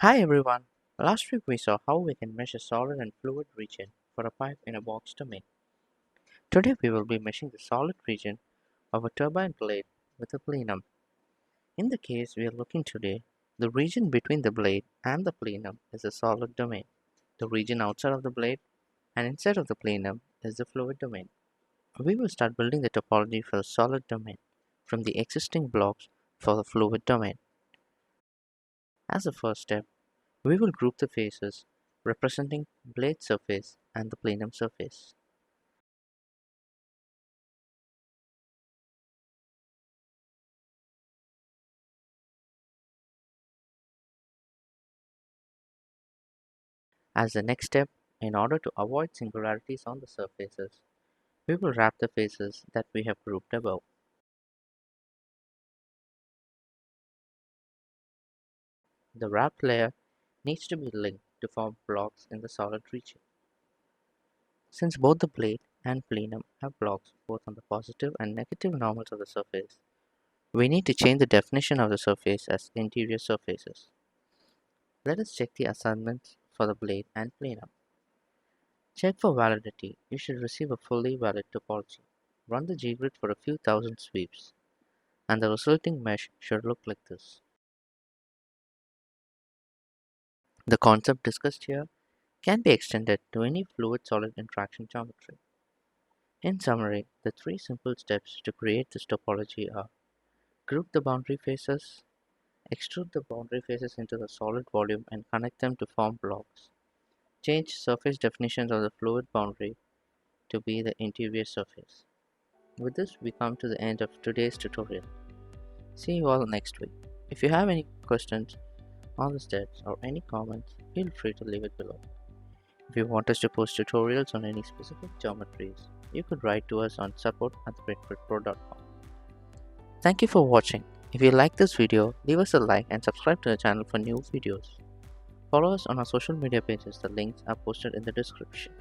Hi everyone. Last week we saw how we can measure solid and fluid region for a pipe in a box domain. Today we will be measuring the solid region of a turbine blade with a plenum. In the case we are looking today, the region between the blade and the plenum is a solid domain. The region outside of the blade and inside of the plenum is the fluid domain. We will start building the topology for the solid domain from the existing blocks for the fluid domain. As a first step, we will group the faces representing blade surface and the plenum surface. As the next step, in order to avoid singularities on the surfaces, we will wrap the faces that we have grouped above. The wrapped layer needs to be linked to form blocks in the solid region. Since both the blade and plenum have blocks both on the positive and negative normals of the surface, we need to change the definition of the surface as interior surfaces. Let us check the assignments for the blade and plenum. Check for validity. You should receive a fully valid topology. Run the GGrid for a few thousand sweeps, and the resulting mesh should look like this. The concept discussed here can be extended to any fluid-solid interaction geometry. In summary, the three simple steps to create this topology are: group the boundary faces, extrude the boundary faces into the solid volume and connect them to form blocks, change surface definitions of the fluid boundary to be the interior surface. With this, we come to the end of today's tutorial. See you all next week. If you have any questions on the steps or any comments, feel free to leave it below. If you want us to post tutorials on any specific geometries, you could write to us on support@gridpro.com. Thank you for watching. If you like this video, leave us a like and subscribe to the channel for new videos. Follow us on our social media pages. The links are posted in the description.